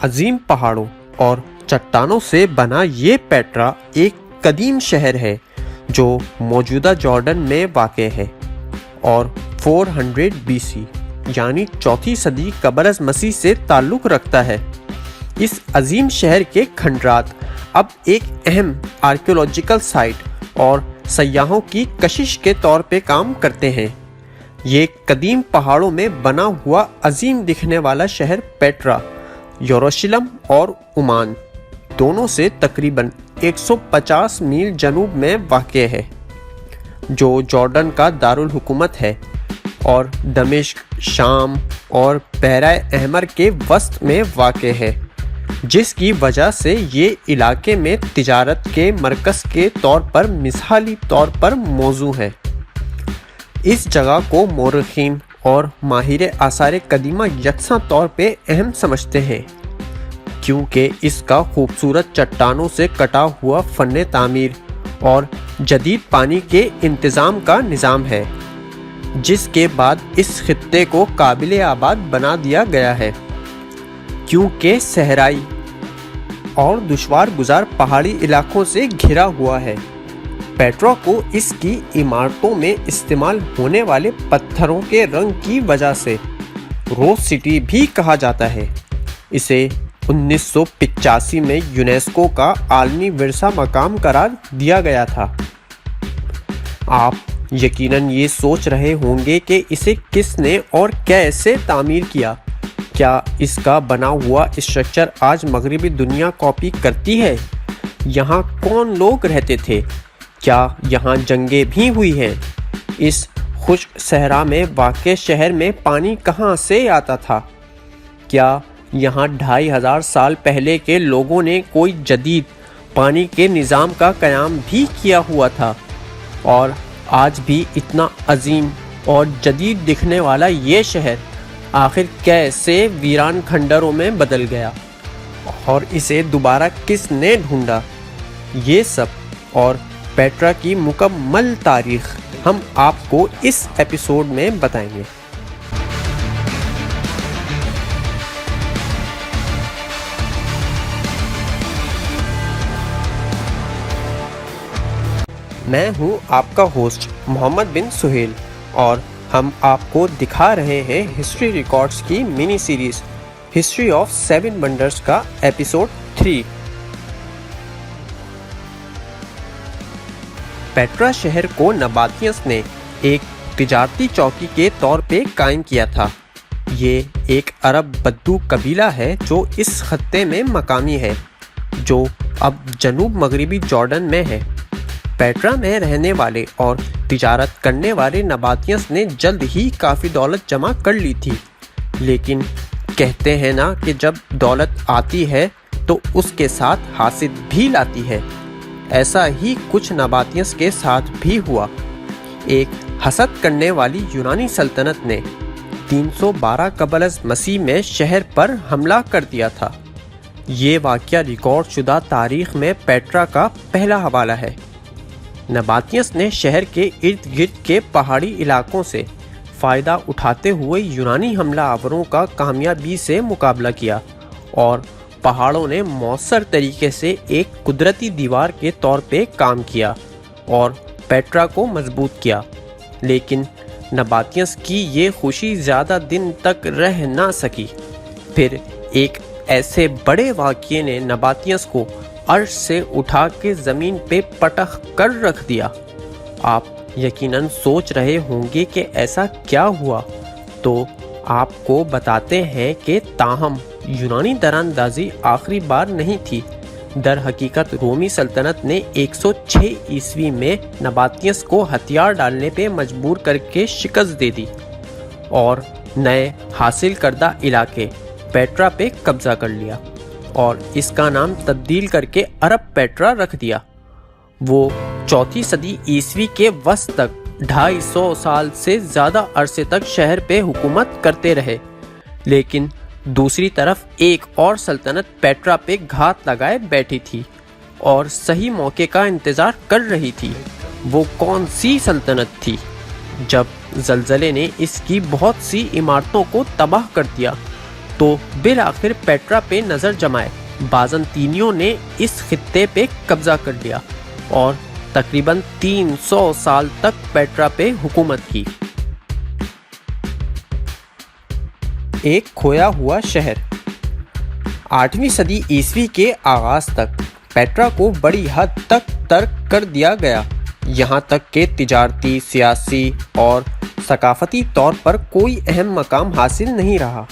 عظیم پہاڑوں اور چٹانوں سے بنا یہ پیٹرا ایک قدیم شہر ہے جو موجودہ جارڈن میں واقع ہے اور 400 BC یعنی چوتھی صدی قبل از مسیح سے تعلق رکھتا ہے۔ اس عظیم شہر کے کھنڈرات اب ایک اہم آرکیولوجیکل سائٹ اور سیاحوں کی کشش کے طور پہ کام کرتے ہیں۔ یہ قدیم پہاڑوں میں بنا ہوا عظیم دکھنے والا شہر پیٹرا یروشلم اور عمان دونوں سے تقریباً 150 میل جنوب میں واقع ہے، جو جارڈن کا دارالحکومت ہے اور دمشق، شام اور بحیرہ احمر کے وسط میں واقع ہے، جس کی وجہ سے یہ علاقے میں تجارت کے مرکز کے طور پر مثالی طور پر موزوں ہے۔ اس جگہ کو مورخین اور ماہر آثار قدیمہ یکساں طور پہ اہم سمجھتے ہیں، کیونکہ اس کا خوبصورت چٹانوں سے کٹا ہوا فن تعمیر اور جدید پانی کے انتظام کا نظام ہے، جس کے بعد اس خطے کو قابل آباد بنا دیا گیا ہے۔ کیونکہ صحرائی اور دشوار گزار پہاڑی علاقوں سے گھرا ہوا ہے، پیٹرا کو اس کی عمارتوں میں استعمال ہونے والے پتھروں کے رنگ کی وجہ سے روز سٹی بھی کہا جاتا ہے۔ اسے 1985 میں یونیسکو کا عالمی ورثہ مقام قرار دیا گیا تھا۔ آپ یقیناً یہ سوچ رہے ہوں گے کہ اسے کس نے اور کیسے تعمیر کیا۔ کیا اس کا بنا ہوا اسٹرکچر آج مغربی دنیا کاپی کرتی ہے؟ یہاں کون لوگ رہتے تھے؟ کیا یہاں جنگیں بھی ہوئی ہیں؟ اس خشک صحرا میں واقع شہر میں پانی کہاں سے آتا تھا؟ کیا یہاں 2500 سال پہلے کے لوگوں نے کوئی جدید پانی کے نظام کا قیام بھی کیا ہوا تھا؟ اور آج بھی اتنا عظیم اور جدید دکھنے والا یہ شہر آخر کیسے ویران کھنڈروں میں بدل گیا اور اسے دوبارہ کس نے ڈھونڈا؟ یہ سب اور پیٹرا کی مکمل تاریخ ہم آپ کو اس ایپیسوڈ میں بتائیں گے۔ میں ہوں آپ کا ہوسٹ محمد بن سہیل اور ہم آپ کو دکھا رہے ہیں ہسٹری ریکارڈز کی mini series history of 7 wonders کا ایپیسوڈ 3۔ پیٹرا شہر کو نباتیس نے ایک تجارتی چوکی کے طور پہ قائم کیا تھا۔ یہ ایک عرب بدو قبیلہ ہے جو اس خطے میں مقامی ہے، جو اب جنوب مغربی جارڈن میں ہے۔ پیٹرا میں رہنے والے اور تجارت کرنے والے نباتیس نے جلد ہی کافی دولت جمع کر لی تھی، لیکن کہتے ہیں نا کہ جب دولت آتی ہے تو اس کے ساتھ حاسد بھی لاتی ہے۔ ایسا ہی کچھ نباتیس کے ساتھ بھی ہوا۔ ایک حسد کرنے والی یونانی سلطنت نے 312 قبل از مسیح میں شہر پر حملہ کر دیا تھا۔ یہ واقعہ ریکارڈ شدہ تاریخ میں پیٹرا کا پہلا حوالہ ہے۔ نباتیس نے شہر کے ارد گرد کے پہاڑی علاقوں سے فائدہ اٹھاتے ہوئے یونانی حملہ آوروں کا کامیابی سے مقابلہ کیا اور پہاڑوں نے مؤثر طریقے سے ایک قدرتی دیوار کے طور پہ کام کیا اور پیٹرا کو مضبوط کیا۔ لیکن نباتیس کی یہ خوشی زیادہ دن تک رہ نہ سکی۔ پھر ایک ایسے بڑے واقعے نے نباتیس کو عرش سے اٹھا کے زمین پہ پٹخ کر رکھ دیا۔ آپ یقیناً سوچ رہے ہوں گے کہ ایسا کیا ہوا، تو آپ کو بتاتے ہیں کہ تاہم یونانی دراندازی آخری بار نہیں تھی۔ در حقیقت رومی سلطنت نے 106 عیسوی میں نباتیس کو ہتھیار ڈالنے پہ مجبور کر کے شکست دے دی اور نئے حاصل کردہ علاقے پیٹرا پہ قبضہ کر لیا اور اس کا نام تبدیل کر کے عرب پیٹرا رکھ دیا۔ وہ چوتھی صدی عیسوی کے وسط تک 250 سال سے زیادہ عرصے تک شہر پہ حکومت کرتے رہے، لیکن دوسری طرف ایک اور سلطنت پیٹرا پہ گھات لگائے بیٹھی تھی اور صحیح موقع کا انتظار کر رہی تھی۔ وہ کون سی سلطنت تھی؟ جب زلزلے نے اس کی بہت سی عمارتوں کو تباہ کر دیا تو تو بالآخر پیٹرا پہ نظر جمائے بازنطینیوں نے اس خطے پہ قبضہ کر لیا اور تقریباً 300 سال تک پیٹرا پہ حکومت کی۔ ایک کھویا ہوا شہر۔ 8ویں صدی عیسوی کے آغاز تک پیٹرا کو بڑی حد تک ترک کر دیا گیا، یہاں تک کہ تجارتی، سیاسی اور ثقافتی طور پر کوئی اہم مقام حاصل نہیں رہا۔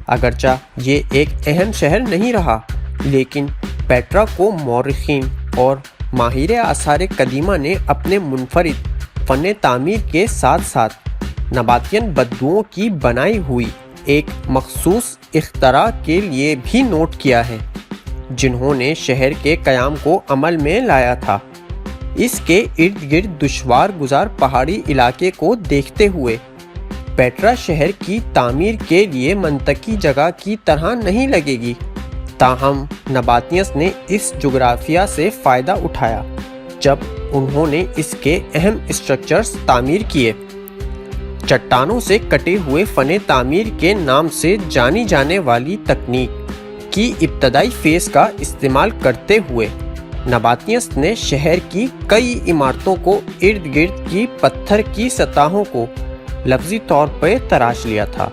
اگرچہ یہ ایک اہم شہر نہیں رہا، لیکن پیٹرا کو مورخین اور ماہر آثار قدیمہ نے اپنے منفرد فن تعمیر کے ساتھ ساتھ نباتین بدبوؤں کی بنائی ہوئی ایک مخصوص اختراع کے لیے بھی نوٹ کیا ہے، جنہوں نے شہر کے قیام کو عمل میں لایا تھا۔ اس کے ارد گرد دشوار گزار پہاڑی علاقے کو دیکھتے ہوئے پیٹرا شہر کی تعمیر کے لیے منطقی جگہ کی طرح نہیں لگے گی، تاہم نباتینس نے اس جغرافیہ سے فائدہ اٹھایا جب انہوں نے اس کے اہم اسٹرکچرز تعمیر کیے۔ چٹانوں سے کٹے ہوئے فن تعمیر کے نام سے جانی جانے والی تکنیک کی ابتدائی فیز کا استعمال کرتے ہوئے نباتینس نے شہر کی کئی عمارتوں کو ارد گرد کی پتھر کی سطحوں کو لفظی طور پر تراش لیا تھا۔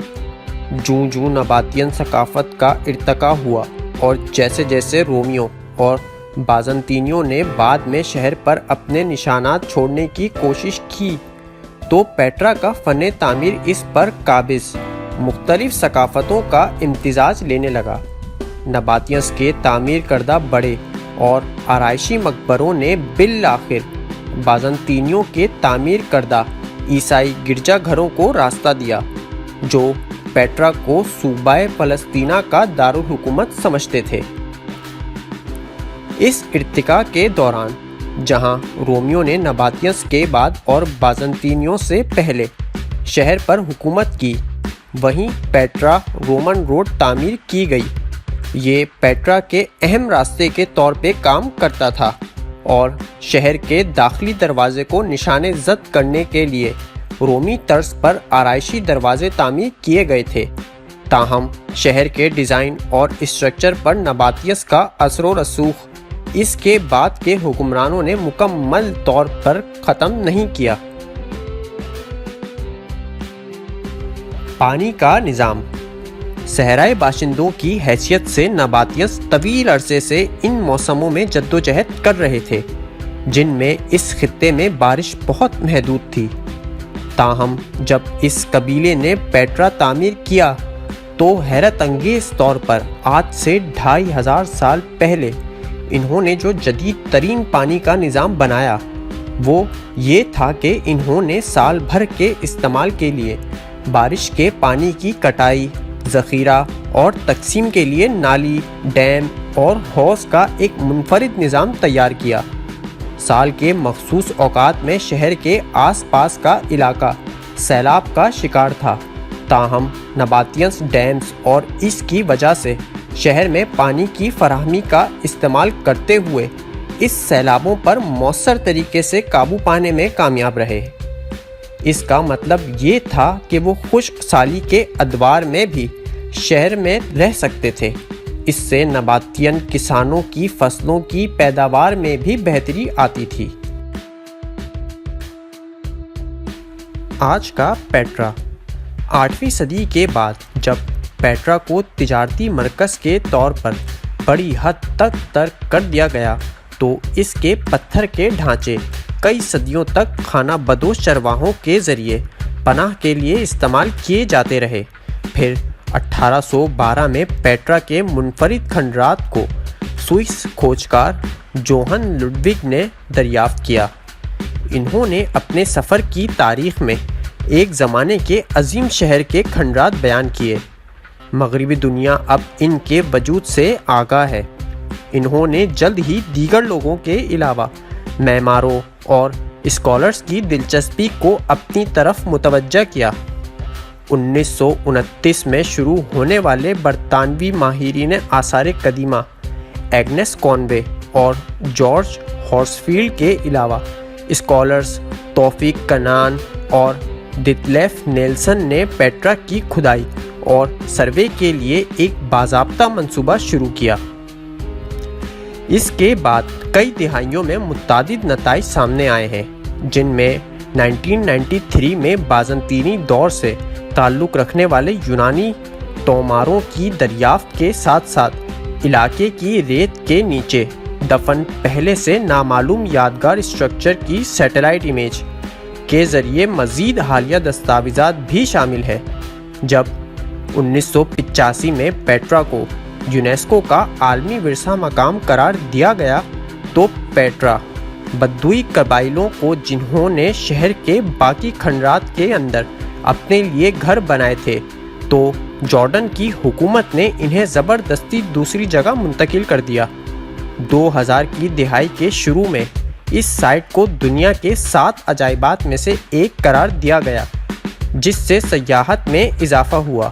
جوں جوں نباتین ثقافت کا ارتقا ہوا اور جیسے جیسے رومیوں اور بازنطینیوں نے بعد میں شہر پر اپنے نشانات چھوڑنے کی کوشش کی، تو پیٹرا کا فن تعمیر اس پر قابض مختلف ثقافتوں کا امتزاج لینے لگا۔ نباتینس کے تعمیر کردہ بڑے اور آرائشی مقبروں نے بالآخر بازنطینیوں کے تعمیر کردہ عیسائی گرجا گھروں کو راستہ دیا، جو پیٹرا کو صوبہ فلسطینہ کا دارالحکومت سمجھتے تھے۔ اس ارتقاء کے دوران جہاں رومیوں نے نباتینس کے بعد اور بازنطینیوں سے پہلے شہر پر حکومت کی، وہیں پیٹرا رومن روڈ تعمیر کی گئی۔ یہ پیٹرا کے اہم راستے کے طور پہ کام کرتا تھا اور شہر کے داخلی دروازے کو نشانے زد کرنے کے لیے رومی طرز پر آرائشی دروازے تعمیر کیے گئے تھے، تاہم شہر کے ڈیزائن اور اسٹرکچر پر نباتینس کا اثر و رسوخ اس کے بعد کے حکمرانوں نے مکمل طور پر ختم نہیں کیا۔ پانی کا نظام۔ صحرائے باشندوں کی حیثیت سے نباتینس طویل عرصے سے ان موسموں میں جدوجہد کر رہے تھے جن میں اس خطے میں بارش بہت محدود تھی، تاہم جب اس قبیلے نے پیٹرا تعمیر کیا تو حیرت انگیز طور پر آج سے 2500 سال پہلے انہوں نے جو جدید ترین پانی کا نظام بنایا وہ یہ تھا کہ انہوں نے سال بھر کے استعمال کے لیے بارش کے پانی کی کٹائی، ذخیرہ اور تقسیم کے لیے نالی، ڈیم اور حوض کا ایک منفرد نظام تیار کیا۔ سال کے مخصوص اوقات میں شہر کے آس پاس کا علاقہ سیلاب کا شکار تھا، تاہم نباتینس ڈیمز اور اس کی وجہ سے شہر میں پانی کی فراہمی کا استعمال کرتے ہوئے اس سیلابوں پر مؤثر طریقے سے قابو پانے میں کامیاب رہے۔ اس کا مطلب یہ تھا کہ وہ خشک سالی کے ادوار میں بھی شہر میں رہ سکتے تھے۔ اس سے نباتین کسانوں کی فصلوں کی پیداوار میں بھی بہتری آتی تھی۔ آج کا پیٹرا۔ 8ویں صدی کے بعد جب پیٹرا کو تجارتی مرکز کے طور پر بڑی حد تک ترک کر دیا گیا تو اس کے پتھر کے ڈھانچے کئی صدیوں تک خانہ بدوش چرواہوں کے ذریعے پناہ کے لیے استعمال کیے جاتے رہے۔ پھر 1812 میں پیٹرا کے منفرد کھنڈرات کو سوئس کھوجکار جوہن لڈوگ نے دریافت کیا۔ انہوں نے اپنے سفر کی تاریخ میں ایک زمانے کے عظیم شہر کے کھنڈرات بیان کیے۔ مغربی دنیا اب ان کے وجود سے آگاہ ہے۔ انہوں نے جلد ہی دیگر لوگوں کے علاوہ معماروں اور اسکالرز کی دلچسپی کو اپنی طرف متوجہ کیا۔ 1929 میں شروع ہونے والے برطانوی ماہرین آثار قدیمہ ایگنس کانوے اور جارج ہارسفیلڈ کے علاوہ اسکالرز توفیق کنان اور ڈٹلیف نیلسن نے پیٹرا کی کھدائی اور سروے کے لیے ایک باضابطہ منصوبہ شروع کیا۔ اس کے بعد کئی دہائیوں میں متعدد نتائج سامنے آئے ہیں، جن میں 1993 میں بازنطینی دور سے تعلق رکھنے والے یونانی توماروں کی دریافت کے ساتھ ساتھ علاقے کی ریت کے نیچے دفن پہلے سے نامعلوم یادگار اسٹرکچر کی سیٹلائٹ امیج کے ذریعے مزید حالیہ دستاویزات بھی شامل ہے۔ جب 1985 میں پیٹرا کو یونیسکو کا عالمی ورثہ مقام قرار دیا گیا تو پیٹرا بدوی قبائلیوں کو جنہوں نے شہر کے باقی کھنڈرات کے اندر اپنے لیے گھر بنائے تھے، تو جارڈن کی حکومت نے انہیں زبردستی دوسری جگہ منتقل کر دیا۔ 2000 کی دہائی کے شروع میں اس سائٹ کو دنیا کے 7 عجائبات میں سے ایک قرار دیا گیا، جس سے سیاحت میں اضافہ ہوا۔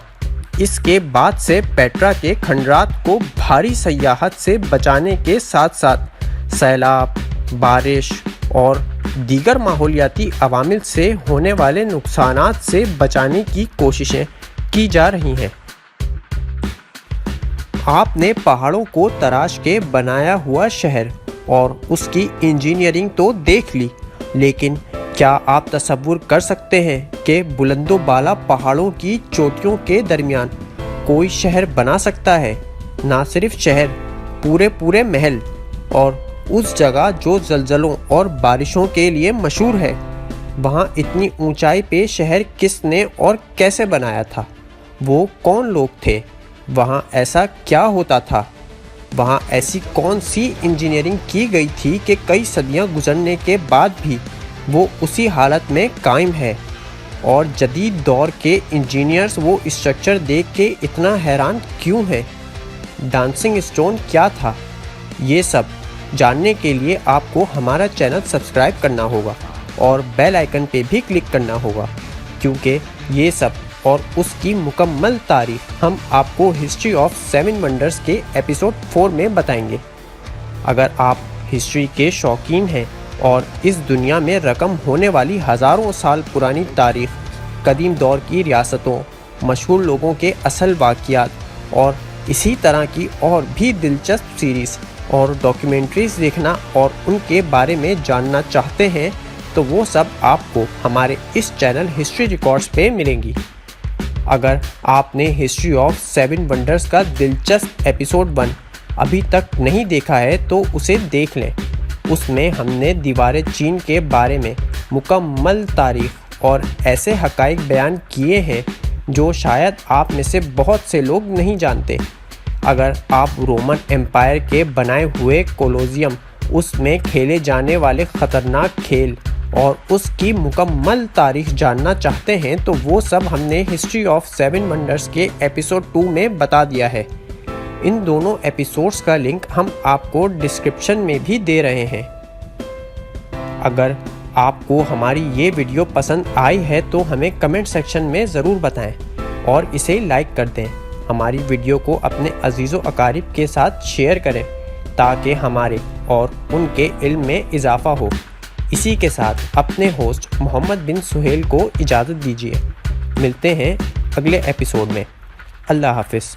اس کے بعد سے پیٹرا کے کھنڈرات کو بھاری سیاحت سے بچانے کے ساتھ ساتھ سیلاب، بارش اور دیگر ماحولیاتی عوامل سے ہونے والے نقصانات سے بچانے کی کوششیں کی جا رہی ہیں۔ آپ نے پہاڑوں کو تراش کے بنایا ہوا شہر اور اس کی انجینئرنگ تو دیکھ لی، لیکن کیا آپ تصور کر سکتے ہیں کہ بلند و بالا پہاڑوں کی چوٹیوں کے درمیان کوئی شہر بنا سکتا ہے؟ نہ صرف شہر، پورے محل، اور اس جگہ جو زلزلوں اور بارشوں کے لیے مشہور ہے۔ وہاں اتنی اونچائی پہ شہر کس نے اور کیسے بنایا تھا؟ وہ کون لوگ تھے؟ وہاں ایسا کیا ہوتا تھا؟ وہاں ایسی کون سی انجینئرنگ کی گئی تھی کہ کئی صدیاں گزرنے کے بعد بھی وہ اسی حالت میں قائم ہے؟ اور جدید دور کے انجینئرز وہ اسٹرکچر دیکھ کے اتنا حیران کیوں ہیں؟ ڈانسنگ اسٹون کیا تھا؟ یہ سب جاننے کے لیے آپ کو ہمارا چینل سبسکرائب کرنا ہوگا اور بیل آئیکن پہ بھی کلک کرنا ہوگا، کیونکہ یہ سب اور اس کی مکمل تاریخ ہم آپ کو ہسٹری آف 7 ونڈرز کے ایپیسوڈ 4 میں بتائیں گے۔ اگر آپ ہسٹری کے شوقین ہیں اور اس دنیا میں رقم ہونے والی ہزاروں سال پرانی تاریخ، قدیم دور کی ریاستوں، مشہور لوگوں کے اصل واقعات اور اسی طرح کی اور بھی دلچسپ سیریز اور ڈاکیومنٹریز دیکھنا اور ان کے بارے میں جاننا چاہتے ہیں، تو وہ سب آپ کو ہمارے اس چینل ہسٹری ریکارڈز پہ ملیں گی۔ اگر آپ نے ہسٹری آف 7 ونڈرز کا دلچسپ ایپیسوڈ 1 ابھی تک نہیں دیکھا ہے تو اسے دیکھ لیں۔ اس میں ہم نے دیوار چین کے بارے میں مکمل تاریخ اور ایسے حقائق بیان کیے ہیں جو شاید آپ میں سے بہت سے لوگ نہیں جانتے۔ اگر آپ رومن امپائر کے بنائے ہوئے کولوزیم، اس میں کھیلے جانے والے خطرناک کھیل اور اس کی مکمل تاریخ جاننا چاہتے ہیں تو وہ سب ہم نے ہسٹری آف 7 ونڈرز کے ایپیسوڈ 2 میں بتا دیا ہے۔ ان دونوں ایپیسوڈز کا لنک ہم آپ کو ڈسکرپشن میں بھی دے رہے ہیں۔ اگر آپ کو ہماری یہ ویڈیو پسند آئی ہے تو ہمیں کمنٹ سیکشن میں ضرور بتائیں اور اسے لائک کر دیں۔ ہماری ویڈیو کو اپنے عزیز و اقارب کے ساتھ شیئر کریں تاکہ ہمارے اور ان کے علم میں اضافہ ہو۔ اسی کے ساتھ اپنے ہوسٹ محمد بن سہیل کو اجازت دیجیے۔ ملتے ہیں اگلے ایپیسوڈ میں۔ اللہ حافظ۔